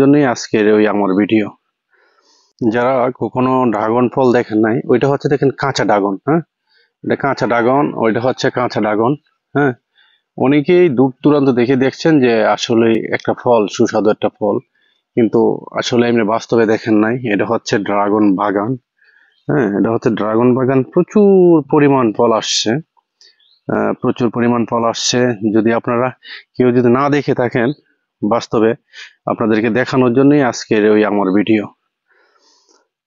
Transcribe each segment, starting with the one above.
জন্যই আজকের ওই আমার ভিডিও। যারা কখনো ড্রাগন ফল দেখেন নাই, ওইটা হচ্ছে দেখেন কাঁচা ড্রাগন। হ্যাঁ, এটা কাঁচা ড্রাগন, ওইটা হচ্ছে কাঁচা ড্রাগন। হ্যাঁ, অনেকেই দূর দূরান্ত দেখে দেখছেন যে আসলে একটা ফল, সুস্বাদু একটা ফল, কিন্তু আসলে এমনি বাস্তবে দেখেন নাই। এটা হচ্ছে ড্রাগন বাগান। হ্যাঁ, এটা হচ্ছে ড্রাগন বাগান। প্রচুর পরিমাণ ফল আসছে, প্রচুর পরিমাণ ফল আসছে। যদি আপনারা কেউ যদি না দেখে থাকেন বাস্তবে, আপনাদেরকে দেখানোর জন্যই আজকের ওই আমার ভিডিও।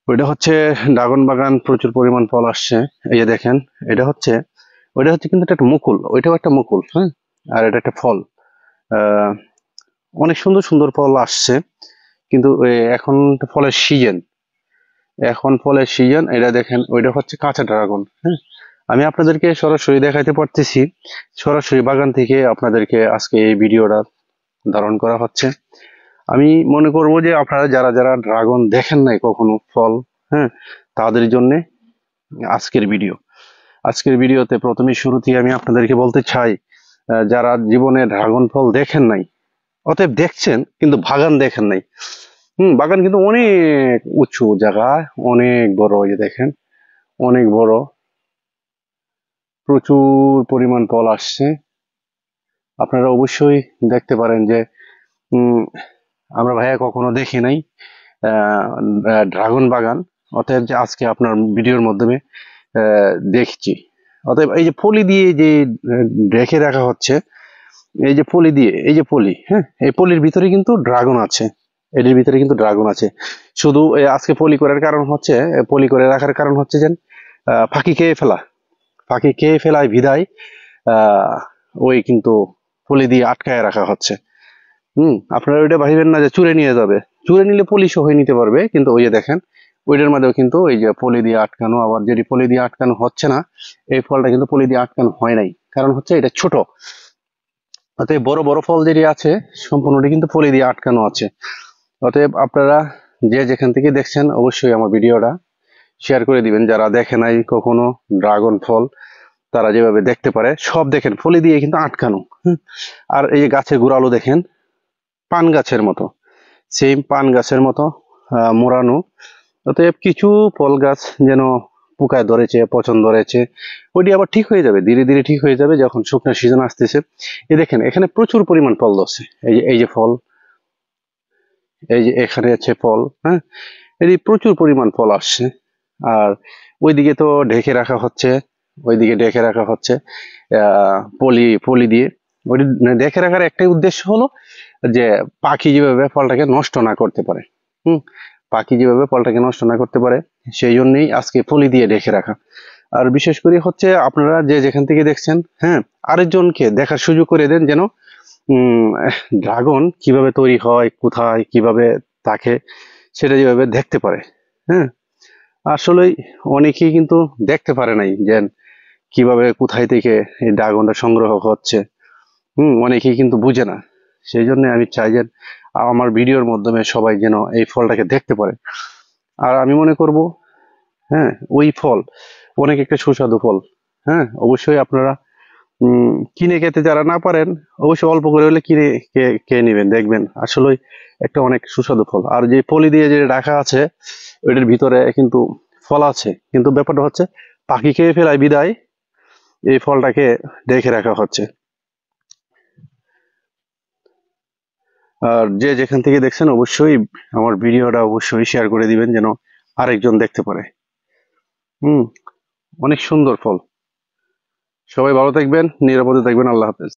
ওইটা হচ্ছে ড্রাগন বাগান, প্রচুর পরিমাণ ফল আসছে। এই যে দেখেন, এটা হচ্ছে, ওইটা হচ্ছে কিন্তু একটা মুকুল, ওইটাও একটা মুকুল। হ্যাঁ, আর এটা একটা ফল। আহ অনেক সুন্দর সুন্দর ফল আসছে, কিন্তু এখন ফলের সিজন, এখন ফলের সিজন। এটা দেখেন, ওইটা হচ্ছে কাঁচা ড্রাগন। হ্যাঁ, আমি আপনাদেরকে সরাসরি দেখাইতে পারতেছি, সরাসরি বাগান থেকে আপনাদেরকে আজকে এই ভিডিওটা ধারণ করা হচ্ছে। আমি মনে করব যে আপনারা যারা যারা ড্রাগন দেখেন নাই কখনো ফল, হ্যাঁ, তাদের জন্য আজকের ভিডিও। আজকের ভিডিওতে প্রথমে শুরুতেই আমি আপনাদেরকে বলতে চাই, যারা জীবনে ড্রাগন ফল দেখেন নাই, অতএব দেখছেন কিন্তু বাগান দেখেন নাই। বাগান কিন্তু অনেক উঁচু জায়গায়, অনেক বড়। এই যে দেখেন, অনেক বড়, প্রচুর পরিমাণ ফল আসছে। আপনারা অবশ্যই দেখতে পারেন যে আমরা ভাইয়া কখনো দেখি নাই ড্রাগন বাগান। অতএব যে আজকে আপনার ভিডিওর মাধ্যমে দেখছি। অতএব এই যে পলি দিয়ে যে রেখে রাখা হচ্ছে, এই যে পলি দিয়ে, এই যে পলি, হ্যাঁ, এই পলির ভিতরে কিন্তু ড্রাগন আছে। এটির ভিতরে কিন্তু ড্রাগন আছে। শুধু আজকে পলি করার কারণ হচ্ছে, পলি করে রাখার কারণ হচ্ছে যে ফাঁকি খেয়ে ফেলা, ফাঁকি খেয়ে ফেলায় বিদায় ওই কিন্তু পলি দিয়ে আটকায় রাখা হচ্ছে। আপনারা ওইটা ভাববেন না যে চুরে নিয়ে যাবে। চুরে নিলে পলি সহ নিতে পারবে, কিন্তু ওই যে দেখেন, ওইটার মধ্যেও কিন্তু এই যে পলি দিয়ে আটকানো। আবার যেটি পলি দিয়ে আটকানো হচ্ছে না, এই ফলটা কিন্তু পলি দিয়ে আটকানো হয় নাই, কারণ হচ্ছে এটা ছোট। অতএব বড় বড় ফল যেটি আছে সম্পূর্ণটি কিন্তু পলি দিয়ে আটকানো আছে। অতএব আপনারা যে যেখান থেকে দেখছেন অবশ্যই আমার ভিডিওটা শেয়ার করে দিবেন। যারা দেখে নাই কখনো ড্রাগন ফল, তারা যেভাবে দেখতে পারে। সব দেখেন পলি দিয়ে কিন্তু আটকানো। আর এই যে গাছের গোড়ালো দেখেন, পান গাছের মতো, সেম পান গাছের মতো মোড়ানো। অতএব কিছু ফল গাছ যেন পোকায় ধরেছে, পচন ধরেছে, ওইটি আবার ঠিক হয়ে যাবে, ধীরে ধীরে ঠিক হয়ে যাবে যখন শুকনো সিজন আসতেছে। এই দেখেন, এখানে প্রচুর পরিমাণ ফল ধরছে। এই যে ফল, এই যে এখানে আছে ফল। হ্যাঁ, এই প্রচুর পরিমাণ ফল আসছে। আর ওইদিকে তো ঢেকে রাখা হচ্ছে, ওইদিকে ঢেকে রাখা হচ্ছে পলি পলি দিয়ে। ওই ঢেকে রাখার একটাই উদ্দেশ্য হলো যে পাখি যেভাবে ফলটাকে নষ্ট না করতে পারে। পাখি যেভাবে ফলটাকে নষ্ট না করতে পারে, সেই জন্যই আজকে পলি দিয়ে ঢেকে রাখা। আর বিশেষ করে হচ্ছে আপনারা যে যেখান থেকে দেখছেন, হ্যাঁ, আরেকজনকে দেখার সুযোগ করে দেন, যেন ড্রাগন কিভাবে তৈরি হয়, কোথায় কিভাবে থাকে, সেটা যেভাবে দেখতে পারে। হ্যাঁ, আসলেই অনেকেই কিন্তু দেখতে পারে নাই যে কিভাবে কোথায় থেকে এই ড্রাগনটা সংগ্রহ হচ্ছে। অনেকেই কিন্তু বুঝে না। সেই জন্য আমি চাই যে আমার ভিডিওর মাধ্যমে সবাই যেন এই ফলটাকে দেখতে পারে। আর আমি মনে করব, হ্যাঁ, ওই ফল অনেক একটা সুস্বাদু ফল। হ্যাঁ, অবশ্যই আপনারা কিনে খেতে যারা না পারেন, অবশ্যই অল্প করে হলে কিনে খেয়ে নেবেন, দেখবেন আসলে একটা অনেক সুস্বাদু ফল। আর যে পলি দিয়ে যে রাখা আছে, ওইটার ভিতরে কিন্তু ফল আছে, কিন্তু ব্যাপারটা হচ্ছে পাখি খেয়ে ফেলায় বিদায় এই ফলটাকে রেখে রাখা হচ্ছে। আর যে যেখান থেকে দেখছেন অবশ্যই আমার ভিডিওটা অবশ্যই শেয়ার করে দিবেন, যেন আরেকজন দেখতে পারে। অনেক সুন্দর ফল। সবাই ভালো থাকবেন, নিরাপদে থাকবেন। আল্লাহ হাফেজ।